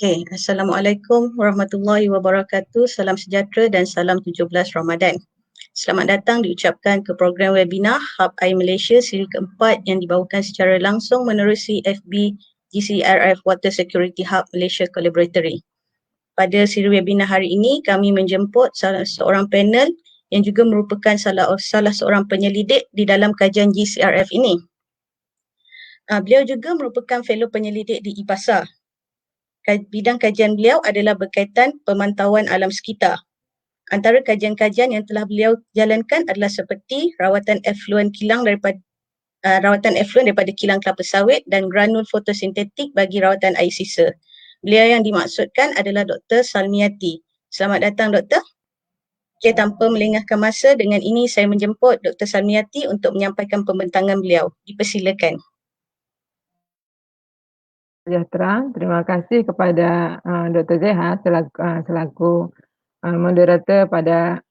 Okay, Assalamualaikum warahmatullahi wabarakatuh. Salam sejahtera dan salam 17 Ramadan. Selamat datang diucapkan ke program webinar Hub Air Malaysia siri keempat yang dibawakan secara langsung menerusi FB GCRF Water Security Hub Malaysia Collaboratory. Pada siri webinar hari ini, kami menjemput salah seorang panel yang juga merupakan salah seorang penyelidik di dalam kajian GCRF ini. Beliau juga merupakan fellow penyelidik di IPASA. Bidang kajian beliau adalah berkaitan pemantauan alam sekitar. Antara kajian-kajian yang telah beliau jalankan adalah seperti rawatan efluent daripada kilang kelapa sawit dan granul fotosintetik bagi rawatan air sisa. Beliau yang dimaksudkan adalah Dr. Salmiati. Selamat datang, Doktor. Okay, tanpa melengahkan masa, dengan ini saya menjemput Dr. Salmiati untuk menyampaikan pembentangan beliau. Dipersilakan. Sejahtera. Terima kasih kepada Dr. Zeha selaku moderator pada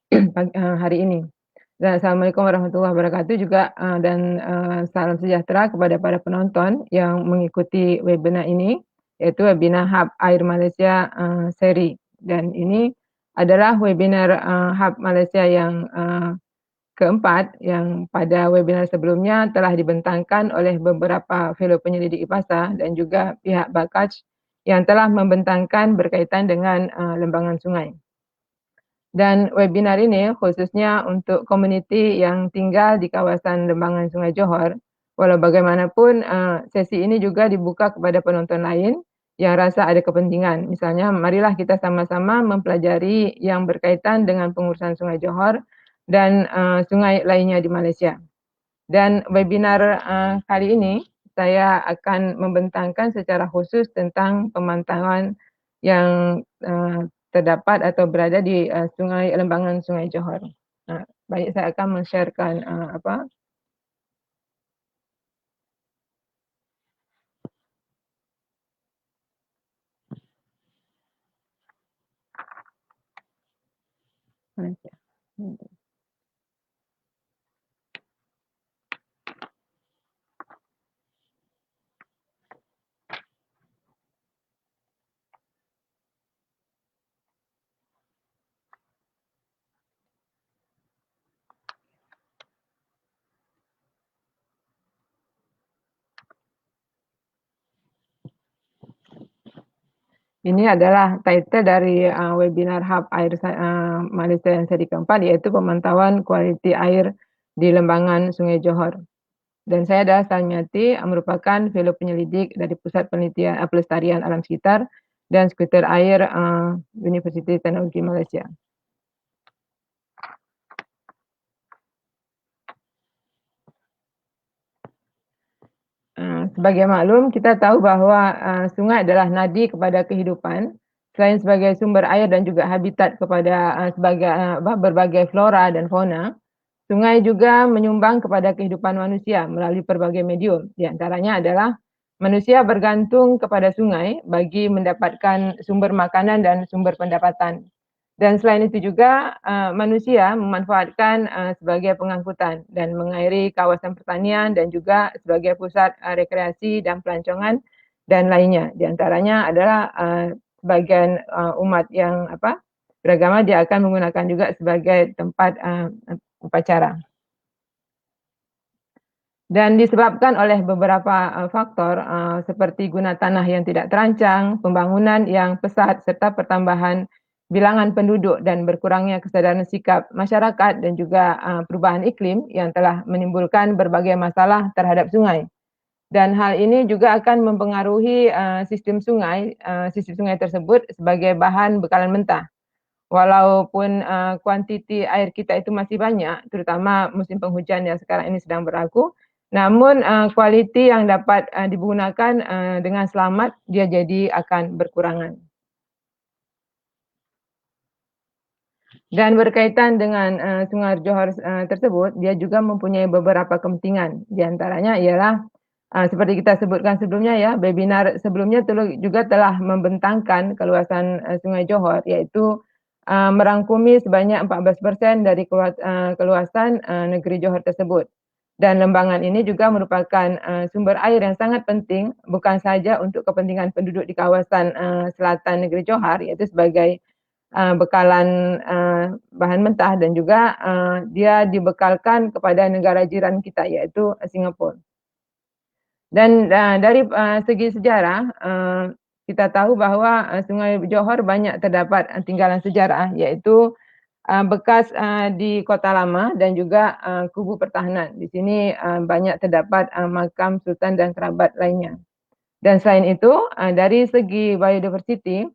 hari ini. Dan Assalamualaikum warahmatullahi wabarakatuh juga dan salam sejahtera kepada para penonton yang mengikuti webinar ini, iaitu webinar Hub Air Malaysia seri. Dan ini adalah webinar Hub Malaysia yang keempat yang pada webinar sebelumnya telah dibentangkan oleh beberapa fellow penyelidik IPASA dan juga pihak Bakaj yang telah membentangkan berkaitan dengan lembangan sungai. Dan webinar ini khususnya untuk komuniti yang tinggal di kawasan lembangan Sungai Johor. Walau bagaimanapun sesi ini juga dibuka kepada penonton lain yang rasa ada kepentingan. Misalnya marilah kita sama-sama mempelajari yang berkaitan dengan pengurusan Sungai Johor dan sungai lainnya di Malaysia. Dan webinar kali ini saya akan membentangkan secara khusus tentang pemantauan yang terdapat atau berada di lembangan Sungai Johor. Baik, saya akan men-sharekan Ini adalah title dari webinar Hub Air Malaysia yang seri keempat, yaitu pemantauan kualiti air di lembangan Sungai Johor. Dan saya adalah Salmiati, merupakan fellow penyelidik dari Pusat Penelitian Pelestarian Alam Sekitar dan Sekutor Air Universiti Teknologi Malaysia. Sebagai maklum, kita tahu bahwa sungai adalah nadi kepada kehidupan. Selain sebagai sumber air dan juga habitat kepada berbagai flora dan fauna, sungai juga menyumbang kepada kehidupan manusia melalui berbagai medium. Di antaranya adalah manusia bergantung kepada sungai bagi mendapatkan sumber makanan dan sumber pendapatan. Dan selain itu juga manusia memanfaatkan sebagai pengangkutan dan mengairi kawasan pertanian dan juga sebagai pusat rekreasi dan pelancongan dan lainnya. Di antaranya adalah sebagian umat yang beragama, dia akan menggunakan juga sebagai tempat upacara. Dan disebabkan oleh beberapa faktor seperti guna tanah yang tidak terancang, pembangunan yang pesat serta pertambahan bilangan penduduk dan berkurangnya kesadaran sikap masyarakat dan juga perubahan iklim yang telah menimbulkan berbagai masalah terhadap sungai. Dan hal ini juga akan mempengaruhi sistem sungai tersebut sebagai bahan bekalan mentah. Walaupun kuantiti air kita itu masih banyak, terutama musim penghujan yang sekarang ini sedang berlaku, namun kualiti yang dapat digunakan dengan selamat dia jadi akan berkurangan. Dan berkaitan dengan Sungai Johor tersebut, dia juga mempunyai beberapa kepentingan. Di antaranya ialah seperti kita sebutkan sebelumnya ya, webinar sebelumnya juga telah membentangkan keluasan Sungai Johor, yaitu merangkumi sebanyak 14% dari keluasan negeri Johor tersebut. Dan lembangan ini juga merupakan sumber air yang sangat penting, bukan saja untuk kepentingan penduduk di kawasan selatan negeri Johor, yaitu sebagai bekalan bahan mentah, dan juga dia dibekalkan kepada negara jiran kita, yaitu Singapura. Dan dari segi sejarah, kita tahu bahwa Sungai Johor banyak terdapat tinggalan sejarah, yaitu bekas di Kota Lama dan juga kubu pertahanan. Di sini banyak terdapat makam sultan dan kerabat lainnya. Dan selain itu, dari segi biodiversity,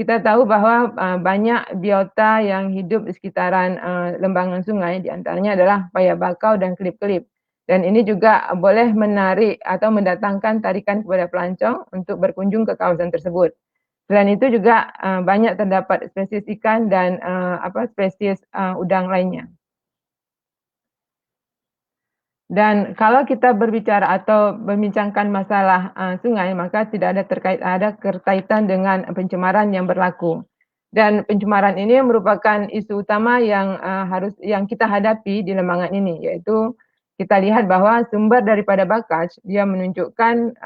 kita tahu bahwa banyak biota yang hidup di sekitaran lembangan sungai, di antaranya adalah paya bakau dan kelip-kelip. Dan ini juga boleh menarik atau mendatangkan tarikan kepada pelancong untuk berkunjung ke kawasan tersebut. Selain itu juga banyak terdapat spesies ikan dan spesies udang lainnya. Dan kalau kita berbicara atau membincangkan masalah sungai, maka tidak ada keterkaitan dengan pencemaran yang berlaku. Dan pencemaran ini merupakan isu utama yang kita hadapi di lembangan ini, yaitu kita lihat bahwa sumber daripada Bakaj dia menunjukkan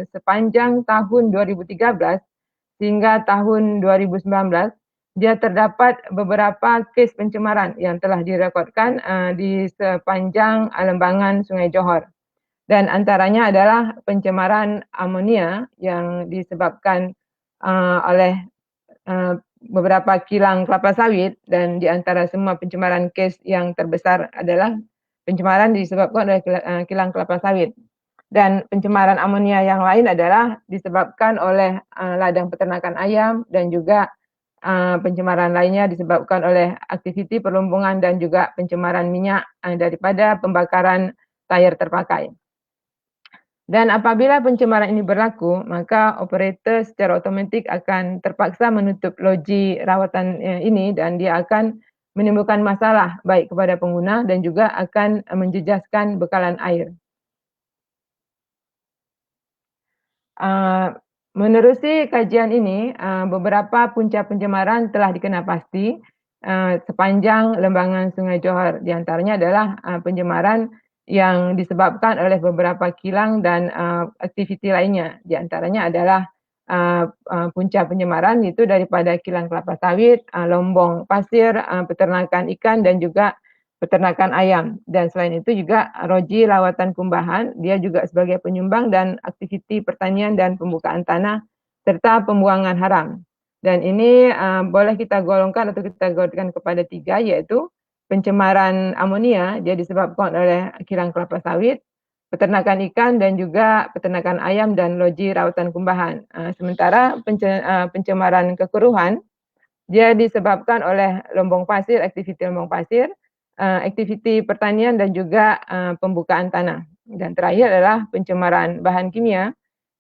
sepanjang tahun 2013 hingga tahun 2019 dia terdapat beberapa kes pencemaran yang telah direkodkan di sepanjang lembangan Sungai Johor. Dan antaranya adalah pencemaran amonia yang disebabkan oleh beberapa kilang kelapa sawit, dan di antara semua pencemaran kes yang terbesar adalah pencemaran disebabkan oleh kilang kelapa sawit. Dan pencemaran amonia yang lain adalah disebabkan oleh ladang peternakan ayam, dan juga pencemaran lainnya disebabkan oleh aktiviti perlumbungan dan juga pencemaran minyak daripada pembakaran tayar terpakai. Dan apabila pencemaran ini berlaku, maka operator secara otomatik akan terpaksa menutup loji rawatan ini, dan dia akan menimbulkan masalah baik kepada pengguna dan juga akan menjejaskan bekalan air. Menerusi kajian ini, beberapa punca pencemaran telah dikenal pasti sepanjang lembangan Sungai Johor. Di antaranya adalah pencemaran yang disebabkan oleh beberapa kilang dan aktiviti lainnya. Di antaranya adalah punca pencemaran itu daripada kilang kelapa sawit, lombong pasir, peternakan ikan, dan juga peternakan ayam. Dan selain itu juga roji lawatan kumbahan, dia juga sebagai penyumbang dan aktiviti pertanian dan pembukaan tanah serta pembuangan haram. Dan ini boleh kita golongkan atau kita golongkan kepada 3, yaitu pencemaran amonia, dia disebabkan oleh kilang kelapa sawit, peternakan ikan, dan juga peternakan ayam dan loji rawatan kumbahan. Sementara pencemaran kekeruhan, dia disebabkan oleh lombong pasir, aktiviti lombong pasir, aktiviti pertanian, dan juga pembukaan tanah. Dan terakhir adalah pencemaran bahan kimia.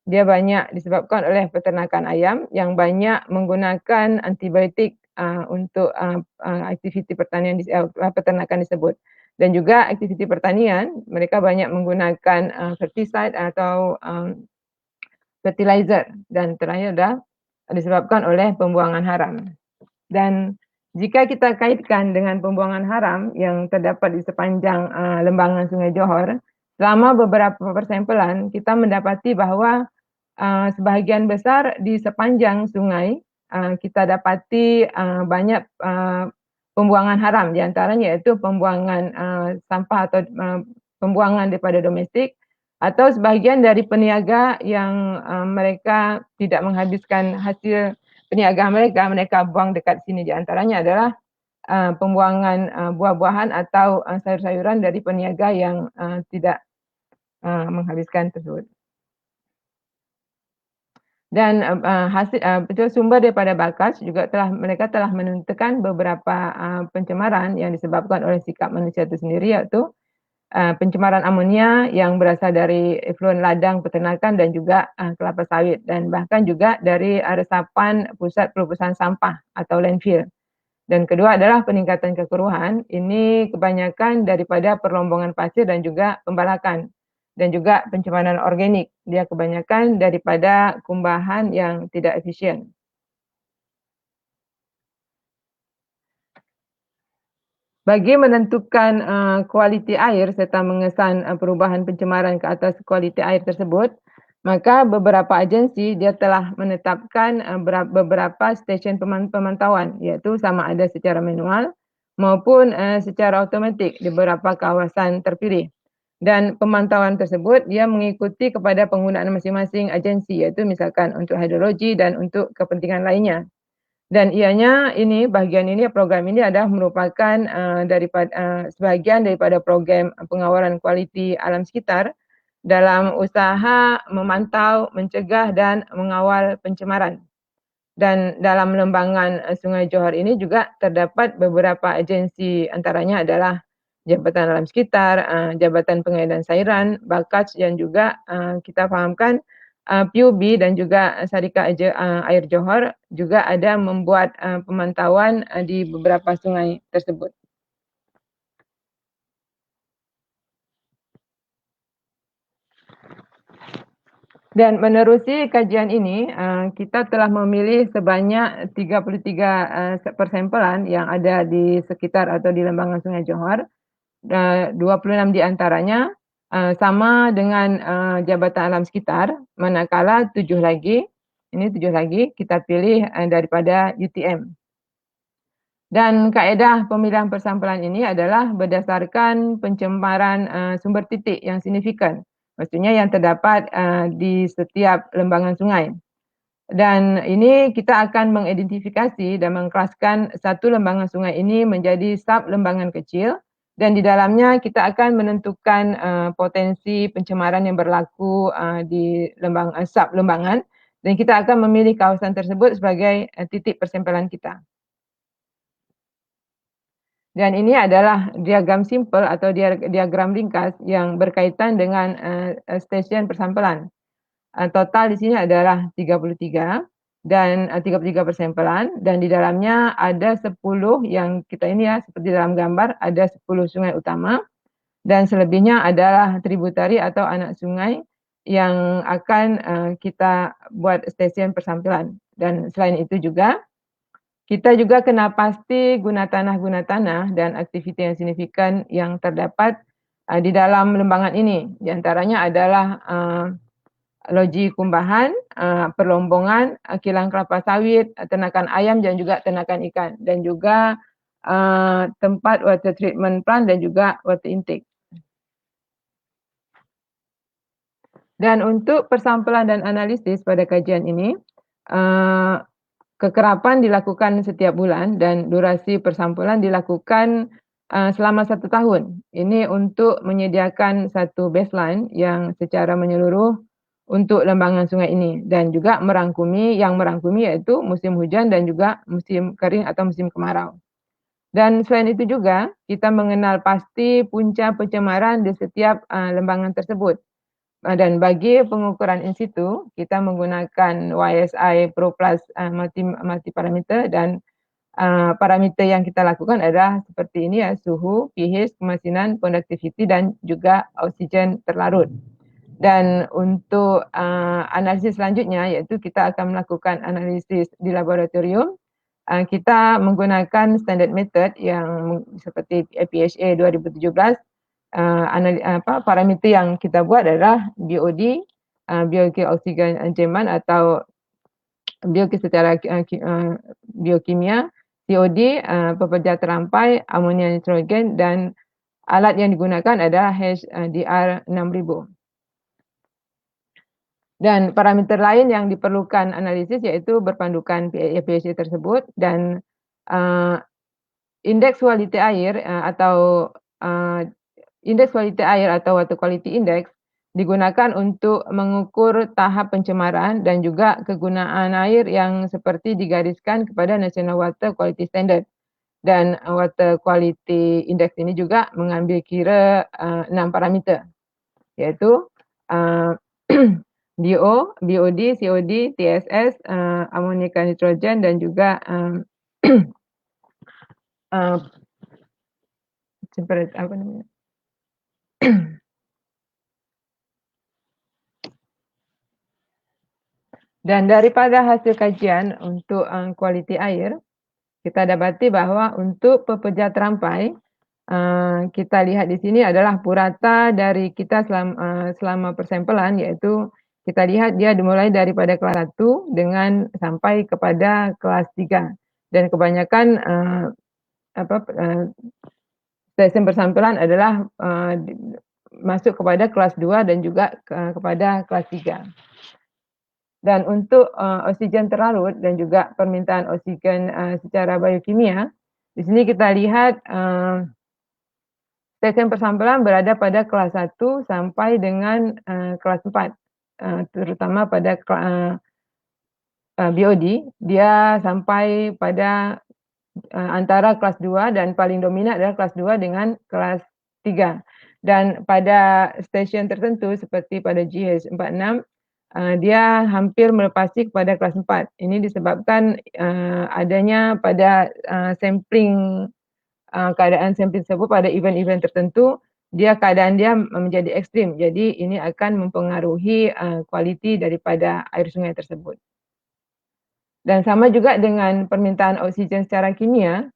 Dia banyak disebabkan oleh peternakan ayam yang banyak menggunakan antibiotik untuk aktiviti pertanian peternakan disebut. Dan juga aktiviti pertanian, mereka banyak menggunakan pesticide atau fertilizer. Dan terakhir adalah disebabkan oleh pembuangan haram. Dan jika kita kaitkan dengan pembuangan haram yang terdapat di sepanjang lembangan Sungai Johor, selama beberapa persempelan kita mendapati bahwa sebahagian besar di sepanjang sungai kita dapati banyak pembuangan haram, di antaranya yaitu pembuangan sampah atau pembuangan daripada domestik, atau sebagian dari peniaga yang mereka tidak menghabiskan hasil peniagaan mereka buang dekat sini. Di antaranya adalah pembuangan buah-buahan atau sayur-sayuran dari peniaga yang tidak menghabiskan tersebut. Dan hasil sumber daripada Bakaj juga mereka telah menentukan beberapa pencemaran yang disebabkan oleh sikap manusia itu sendiri, yaitu pencemaran amonia yang berasal dari efluen ladang peternakan dan juga kelapa sawit, dan bahkan juga dari resapan pusat pelupusan sampah atau landfill. Dan kedua adalah peningkatan kekeruhan. Ini kebanyakan daripada perlombongan pasir dan juga pembalakan, dan juga pencemaran organik. Dia kebanyakan daripada kumbahan yang tidak efisien. Bagi menentukan kualiti air serta mengesan perubahan pencemaran ke atas kualiti air tersebut, maka beberapa agensi dia telah menetapkan beberapa stesen pemantauan, iaitu sama ada secara manual maupun secara automatik di beberapa kawasan terpilih. Dan pemantauan tersebut dia mengikuti kepada penggunaan masing-masing agensi, iaitu misalkan untuk hidrologi dan untuk kepentingan lainnya. Dan ianya bagian ini program ini adalah merupakan sebahagian daripada program pengawalan kualiti alam sekitar dalam usaha memantau, mencegah dan mengawal pencemaran. Dan dalam lembangan Sungai Johor ini juga terdapat beberapa agensi, antaranya adalah Jabatan Alam Sekitar, Jabatan Pengelolaan Sairan, Balkaj, dan juga kita fahamkan PUB dan juga Syarikat Air Johor juga ada membuat pemantauan di beberapa sungai tersebut. Dan menerusi kajian ini, kita telah memilih sebanyak 33 persempelan yang ada di sekitar atau di lembangan Sungai Johor. 26 di antaranya sama dengan Jabatan Alam Sekitar, manakala 7 lagi kita pilih daripada UTM. Dan kaedah pemilihan persampelan ini adalah berdasarkan pencemaran sumber titik yang signifikan. Maksudnya yang terdapat di setiap lembangan sungai. Dan ini kita akan mengidentifikasi dan mengkelaskan satu lembangan sungai ini menjadi sub lembangan kecil, dan di dalamnya kita akan menentukan potensi pencemaran yang berlaku di sub lembangan, dan kita akan memilih kawasan tersebut sebagai titik persempelan kita. Dan ini adalah diagram simpel atau diagram ringkas yang berkaitan dengan stesen persampelan. Total di sini adalah 33 dan 33 persempelan, dan di dalamnya ada 10 yang kita seperti dalam gambar, ada 10 sungai utama dan selebihnya adalah tributari atau anak sungai yang akan kita buat stesen persampelan. Dan selain itu juga kita juga kena pasti guna tanah dan aktiviti yang signifikan yang terdapat di dalam lembangan ini. Di antaranya adalah loji kumbahan, perlombongan, kilang kelapa sawit, ternakan ayam dan juga ternakan ikan, dan juga tempat water treatment plant dan juga water intake. Dan untuk persampelan dan analisis pada kajian ini, kekerapan dilakukan setiap bulan dan durasi persampelan dilakukan selama 1 tahun. Ini untuk menyediakan satu baseline yang secara menyeluruh untuk lembangan sungai ini, dan juga merangkumi yaitu musim hujan dan juga musim kering atau musim kemarau. Dan selain itu juga kita mengenal pasti punca pencemaran di setiap lembangan tersebut. Dan bagi pengukuran in situ, kita menggunakan YSI Pro Plus multi parameter, dan parameter yang kita lakukan adalah seperti ini suhu, pH, kemasinan, conductivity dan juga oksigen terlarut. Dan untuk analisis selanjutnya, yaitu kita akan melakukan analisis di laboratorium. Kita menggunakan standard method yang seperti APHA 2017. Parameter yang kita buat adalah BOD, biogeoksigen Jerman atau secara biokimia, COD, pekerja terampai, amonia nitrogen, dan alat yang digunakan adalah HDR 6000. Dan parameter lain yang diperlukan analisis yaitu berpandukan APHA tersebut, dan indeks kualiti air atau indeks kualiti air atau water quality index digunakan untuk mengukur tahap pencemaran dan juga kegunaan air yang seperti digariskan kepada National Water Quality Standard. Dan water quality index ini juga mengambil kira 6 parameter, yaitu DO, BOD, COD, TSS, amonika nitrogen, dan juga Dan daripada hasil kajian untuk kualiti air, kita dapati bahwa untuk pekerja terampai, kita lihat di sini adalah purata dari kita selama persampelan, yaitu kita lihat dia dimulai daripada kelas 1 dengan sampai kepada kelas 3 dan kebanyakan stesen persampelan adalah masuk kepada kelas 2 dan juga kepada kelas 3. Dan untuk oksigen terlarut dan juga permintaan oksigen secara biokimia, di sini kita lihat stesen persampelan berada pada kelas 1 sampai dengan kelas 4, terutama pada BOD, dia sampai pada antara kelas 2 dan paling dominan adalah kelas 2 dengan kelas 3. Dan pada stesen tertentu seperti pada GH46, dia hampir melepasi kepada kelas 4. Ini disebabkan adanya pada sampling keadaan sampling tersebut pada event-event tertentu, keadaan dia menjadi ekstrim. Jadi ini akan mempengaruhi kualiti daripada air sungai tersebut. Dan sama juga dengan permintaan oksigen secara kimia,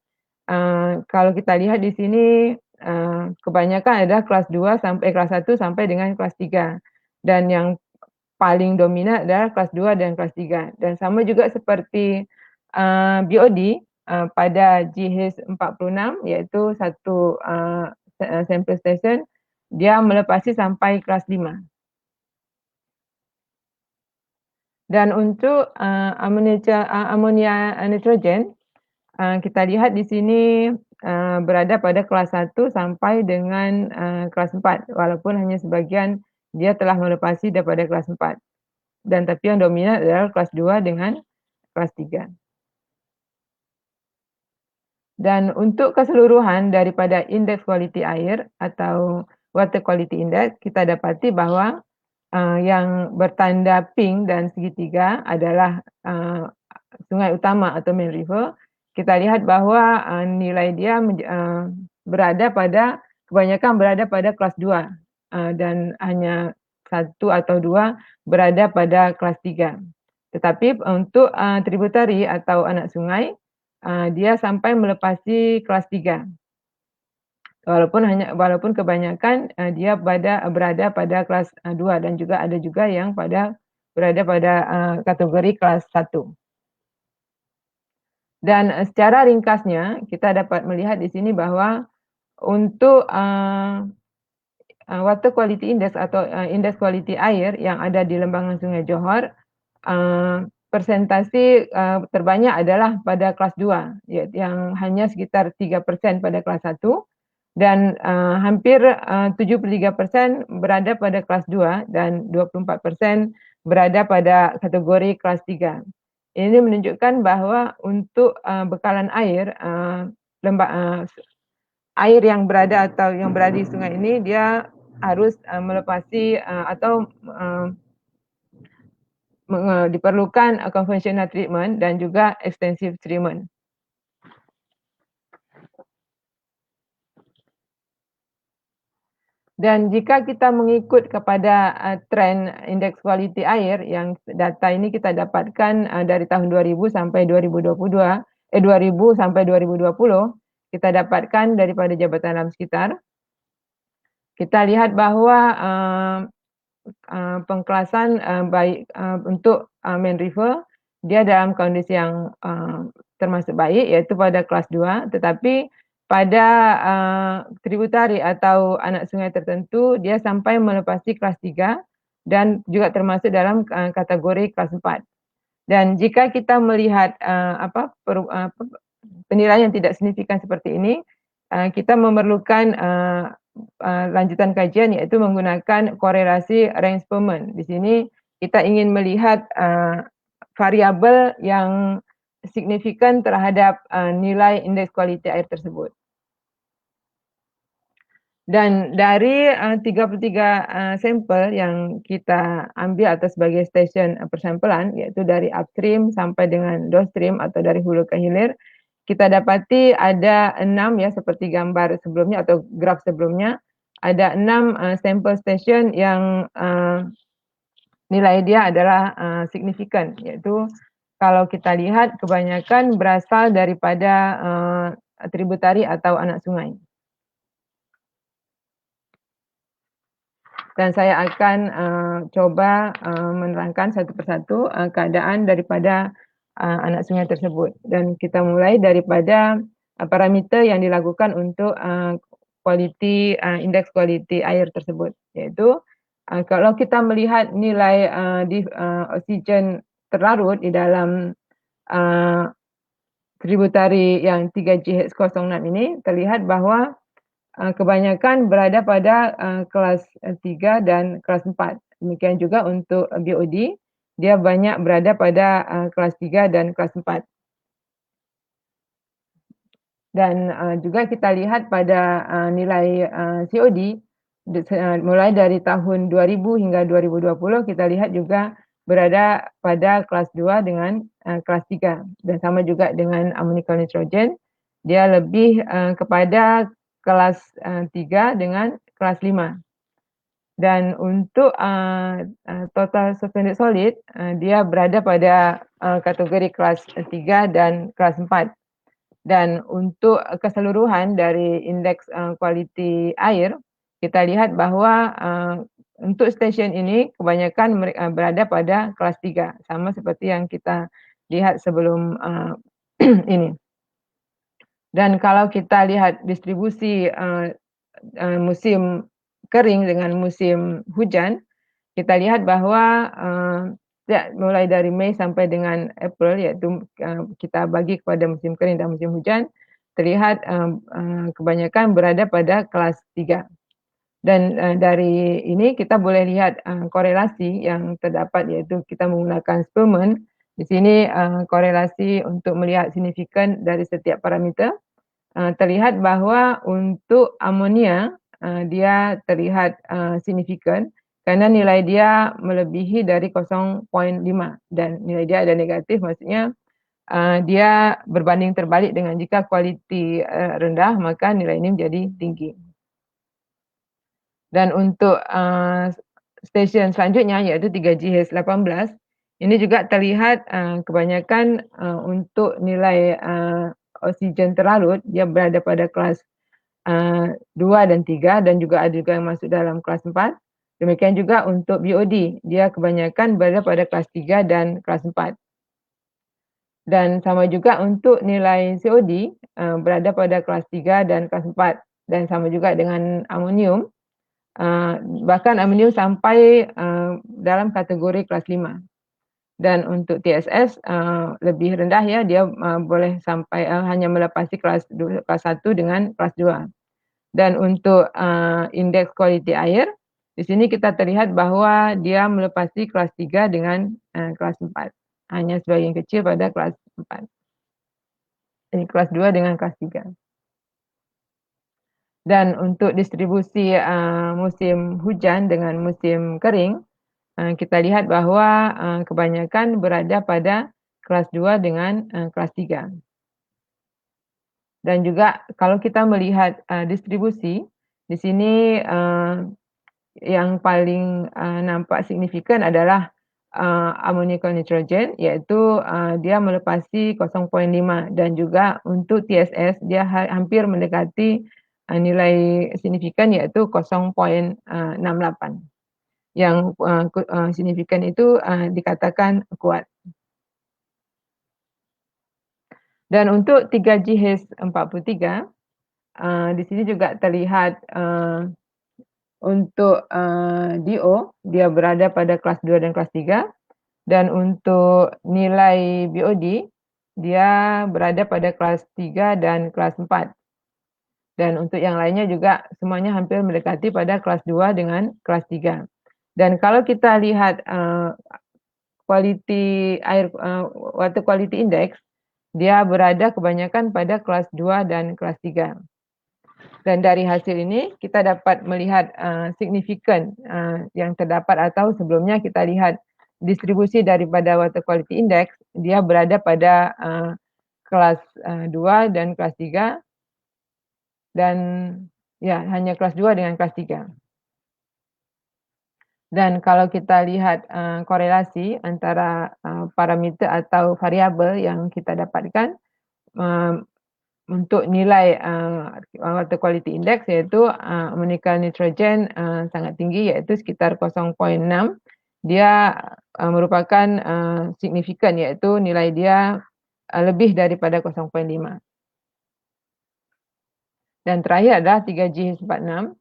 kalau kita lihat di sini kebanyakan adalah kelas 2 sampai kelas 1 sampai dengan kelas 3. Dan yang paling dominan adalah kelas 2 dan kelas 3. Dan sama juga seperti BOD pada GH46, yaitu satu sample station, dia melepasi sampai kelas 5. Dan untuk amonia nitrogen, kita lihat di sini berada pada kelas 1 sampai dengan kelas 4, walaupun hanya sebagian dia telah melepasi daripada kelas 4. Dan tapi yang dominan adalah kelas 2 dengan kelas 3. Dan untuk keseluruhan daripada indeks kualiti air atau water quality index, kita dapati bahwa yang bertanda pink dan segitiga adalah sungai utama atau main river. Kita lihat bahwa nilai dia kebanyakan berada pada kelas 2 dan hanya 1 atau 2 berada pada kelas 3. Tetapi untuk tributary atau anak sungai, dia sampai melepasi kelas 3. Walaupun kebanyakan dia berada pada kelas 2 dan juga ada juga yang berada pada kategori kelas 1. Dan secara ringkasnya kita dapat melihat di sini bahwa untuk water quality index atau indeks kualiti air yang ada di lembangan Sungai Johor, persentase terbanyak adalah pada kelas 2, yang hanya sekitar 3% pada kelas 1 dan hampir 73% berada pada kelas 2 dan 24% berada pada kategori kelas 3. Ini menunjukkan bahwa untuk bekalan air, air yang berada di sungai ini, dia harus melepasi atau diperlukan conventional treatment dan juga extensive treatment. Dan jika kita mengikut kepada trend indeks kualiti air, yang data ini kita dapatkan dari tahun 2000 sampai 2020, kita dapatkan daripada Jabatan Alam Sekitar. Kita lihat bahwa pengkelasan baik untuk main river, dia dalam kondisi yang termasuk baik, yaitu pada kelas 2, tetapi pada tributary atau anak sungai tertentu, dia sampai melepasi kelas 3 dan juga termasuk dalam kategori kelas 4. Dan jika kita melihat penilaian yang tidak signifikan seperti ini, kita memerlukan lanjutan kajian, yaitu menggunakan korelasi Ransperman. Di sini kita ingin melihat variabel yang signifikan terhadap nilai indeks kualiti air tersebut. Dan dari 33 sampel yang kita ambil atau sebagai stesen persampelan, yaitu dari upstream sampai dengan downstream atau dari hulu ke hilir, kita dapati ada 6 ya, seperti gambar sebelumnya atau graf sebelumnya, ada 6 sampel station yang nilai dia adalah signifikan, yaitu kalau kita lihat kebanyakan berasal daripada tributary atau anak sungai. dan saya akan coba menerangkan satu persatu keadaan daripada anak sungai tersebut. Dan kita mulai daripada parameter yang dilakukan untuk indeks kualiti air tersebut, yaitu kalau kita melihat nilai di oksigen terlarut di dalam tributari yang 3GH06 ini, terlihat bahwa kebanyakan berada pada kelas 3 dan kelas 4. Demikian juga untuk BOD, dia banyak berada pada kelas 3 dan kelas 4. Dan juga kita lihat pada nilai COD, mulai dari tahun 2000 hingga 2020, kita lihat juga berada pada kelas 2 dengan kelas 3. Dan sama juga dengan ammonical nitrogen, dia lebih kepada kelas 3 dengan kelas 5. Dan untuk total suspended solid, dia berada pada kategori kelas 3 dan kelas 4. Dan untuk keseluruhan dari indeks kualiti air, kita lihat bahwa untuk stesen ini kebanyakan mereka berada pada kelas 3, sama seperti yang kita lihat sebelum ini. Dan kalau kita lihat distribusi musim kering dengan musim hujan, kita lihat bahwa mulai dari Mei sampai dengan April, yaitu kita bagi kepada musim kering dan musim hujan, terlihat kebanyakan berada pada kelas 3. Dan dari ini kita boleh lihat korelasi yang terdapat, yaitu kita menggunakan Spearman. Di sini korelasi untuk melihat signifikan dari setiap parameter. Terlihat bahwa untuk amonia dia terlihat signifikan karena nilai dia melebihi dari 0.5, dan nilai dia ada negatif, maksudnya dia berbanding terbalik dengan jika kualiti rendah, maka nilai ini menjadi tinggi. Dan untuk stesen selanjutnya, yaitu 3GH18, ini juga terlihat kebanyakan untuk nilai oksigen terlarut, dia berada pada kelas 2 dan 3, dan juga ada juga yang masuk dalam kelas 4. Demikian juga untuk BOD, dia kebanyakan berada pada kelas 3 dan kelas 4. Dan sama juga untuk nilai COD berada pada kelas 3 dan kelas 4. Dan sama juga dengan amonium, bahkan amonium sampai dalam kategori kelas 5. Dan untuk TSS lebih rendah, ya, dia boleh sampai hanya melepasi kelas 1 dengan kelas 2. Dan untuk indeks kualiti air, di sini kita terlihat bahwa dia melepasi kelas 3 dengan kelas 4. Hanya sebagian kecil pada kelas 4. Ini kelas 2 dengan kelas 3. Dan untuk distribusi musim hujan dengan musim kering, kita lihat bahwa kebanyakan berada pada kelas 2 dengan kelas 3. Dan juga kalau kita melihat distribusi, di sini yang paling nampak signifikan adalah ammonical nitrogen, yaitu dia melepasi 0.5, dan juga untuk TSS dia hampir mendekati nilai signifikan, yaitu 0.68. Yang signifikan itu dikatakan kuat. Dan untuk 3GH43, di sini juga terlihat untuk DO, dia berada pada kelas 2 dan kelas 3. Dan untuk nilai BOD, dia berada pada kelas 3 dan kelas 4. Dan untuk yang lainnya juga semuanya hampir mendekati pada kelas 2 dengan kelas 3. Dan kalau kita lihat kualiti air, water quality index, dia berada kebanyakan pada kelas 2 dan kelas 3. Dan dari hasil ini kita dapat melihat signifikan yang terdapat, atau sebelumnya kita lihat distribusi daripada water quality index, dia berada pada kelas 2 dan kelas 3, dan ya hanya kelas 2 dengan kelas 3. Dan kalau kita lihat korelasi antara parameter atau variabel yang kita dapatkan, untuk nilai water quality index, iaitu ammonical nitrogen sangat tinggi, iaitu sekitar 0.6. Dia merupakan signifikan, iaitu nilai dia lebih daripada 0.5. Dan terakhir adalah 3GH46.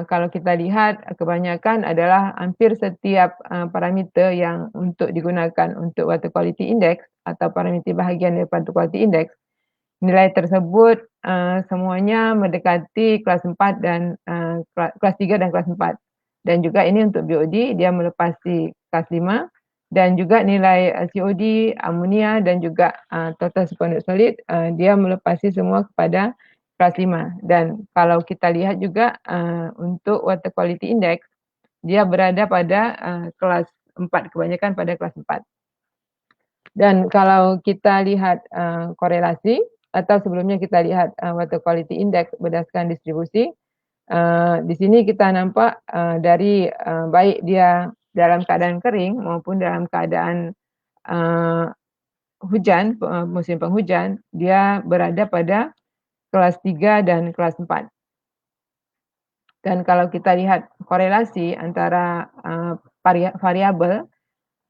Kalau kita lihat, kebanyakan adalah hampir setiap parameter yang untuk digunakan untuk water quality index atau parameter bahagian daripada water quality index, nilai tersebut semuanya mendekati kelas 4 dan kelas 3 dan kelas 4. Dan juga ini untuk BOD, dia melepasi kelas 5. Dan juga nilai COD, amonia dan juga total supernatant solid, dia melepasi semua kepada kelas 5. Dan kalau kita lihat juga untuk water quality index, dia berada pada kelas 4, kebanyakan pada kelas 4. Dan kalau kita lihat korelasi, atau sebelumnya kita lihat water quality index berdasarkan distribusi, di sini kita nampak dari baik dia dalam keadaan kering maupun dalam keadaan hujan, musim penghujan, dia berada pada kelas 3 dan kelas 4. Dan kalau kita lihat korelasi antara variabel,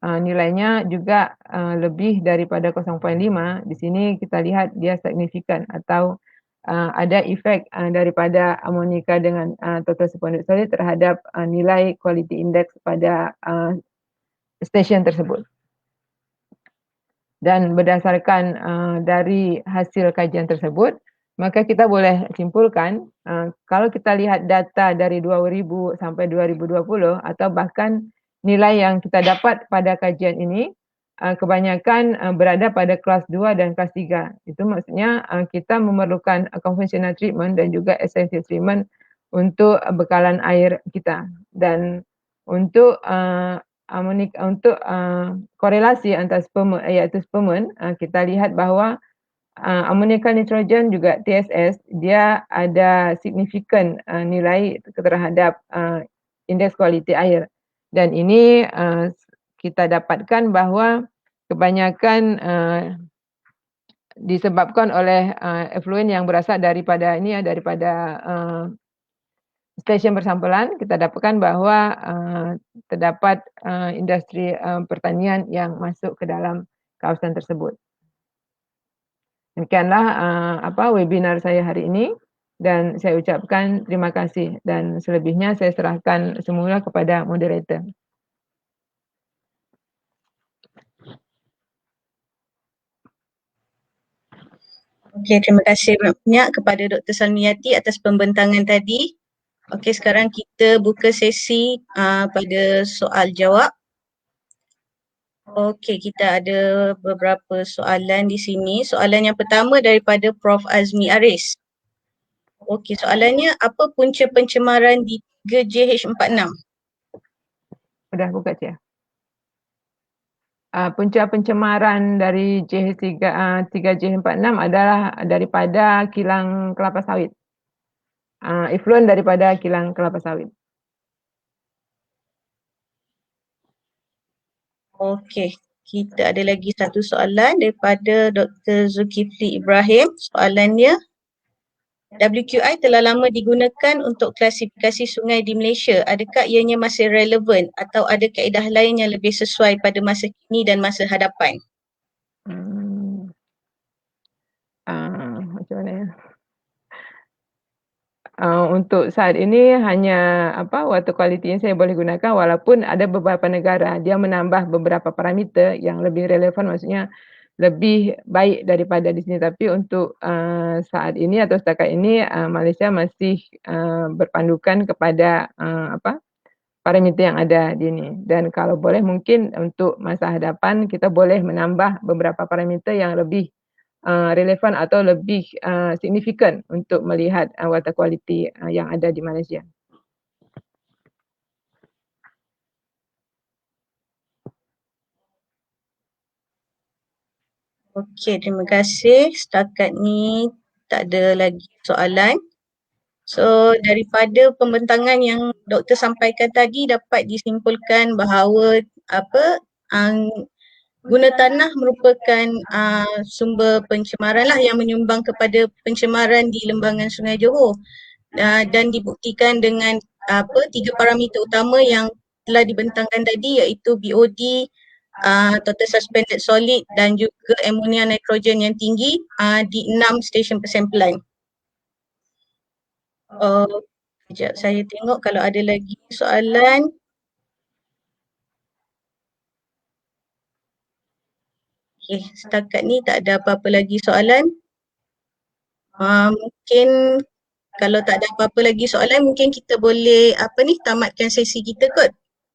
nilainya juga lebih daripada 0.5. Di sini kita lihat dia signifikan atau ada efek daripada amonika dengan total supernatant solid terhadap nilai quality index pada stesen tersebut. Dan berdasarkan dari hasil kajian tersebut, maka kita boleh simpulkan kalau kita lihat data dari 2000 sampai 2020 atau bahkan nilai yang kita dapat pada kajian ini kebanyakan berada pada kelas 2 dan kelas 3. Itu maksudnya kita memerlukan conventional treatment dan juga essential treatment untuk bekalan air kita. Dan untuk untuk korelasi antara sperma iaitu spermen, kita lihat bahawa ammonical nitrogen juga TSS, dia ada signifikan nilai terhadap indeks kualiti air. Dan ini kita dapatkan bahawa kebanyakan disebabkan oleh efluen yang berasal daripada stesen bersampulan. Kita dapatkan bahawa terdapat industri pertanian yang masuk ke dalam kawasan tersebut. Demikianlah webinar saya hari ini, dan saya ucapkan terima kasih, dan selebihnya saya serahkan semula kepada moderator. Okey, terima kasih banyak kepada Dr. Salmiati atas pembentangan tadi. Okey, sekarang kita buka sesi pada soal jawab. Okey, kita ada beberapa soalan di sini. Soalan yang pertama daripada Prof. Azmi Aris. Okey, soalannya, apa punca pencemaran di 3JH46? Sudah buka, Cik. Punca pencemaran dari 3JH46 adalah daripada kilang kelapa sawit. Efluen daripada kilang kelapa sawit. Okey, kita ada lagi satu soalan daripada Dr. Zulkifli Ibrahim. Soalannya, WQI telah lama digunakan untuk klasifikasi sungai di Malaysia. Adakah ianya masih relevan atau ada kaedah lain yang lebih sesuai pada masa kini dan masa hadapan? Macam mana ya? Untuk saat ini hanya water quality yang saya boleh gunakan, walaupun ada beberapa negara dia menambah beberapa parameter yang lebih relevan, maksudnya lebih baik daripada di sini. Tapi untuk saat ini atau setakat ini Malaysia masih berpandukan kepada parameter yang ada di ini. Dan kalau boleh mungkin untuk masa hadapan kita boleh menambah beberapa parameter yang lebih relevan atau lebih signifikan untuk melihat water quality yang ada di Malaysia. Okey, terima kasih. Setakat ni tak ada lagi soalan. So, daripada pembentangan yang doktor sampaikan tadi dapat disimpulkan bahawa guna tanah merupakan sumber pencemaran lah yang menyumbang kepada pencemaran di lembangan Sungai Johor. Dan dibuktikan dengan tiga parameter utama yang telah dibentangkan tadi, iaitu BOD, total suspended solid dan juga amonia nitrogen yang tinggi di 6 stesen persempelan. Sekejap saya tengok kalau ada lagi soalan. Okey, setakat ni tak ada apa-apa lagi soalan. Mungkin kalau tak ada apa-apa lagi soalan, mungkin kita boleh tamatkan sesi kita kot.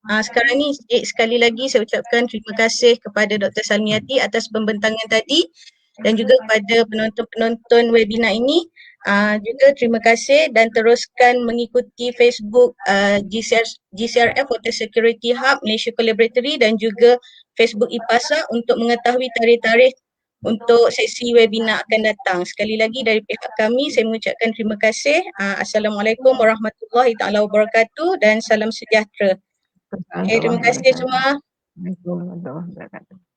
Sekarang ni sekali lagi saya ucapkan terima kasih kepada Dr. Salmiati atas pembentangan tadi dan juga kepada penonton-penonton webinar ini. Juga terima kasih dan teruskan mengikuti Facebook GCRF Water Security Hub Malaysia Collaboratory dan juga Facebook IPASA untuk mengetahui tarikh-tarikh untuk sesi webinar akan datang. Sekali lagi dari pihak kami saya mengucapkan terima kasih. Assalamualaikum warahmatullahi taala wabarakatuh dan salam sejahtera. Terima kasih semua. Assalamualaikum warahmatullahi wabarakatuh.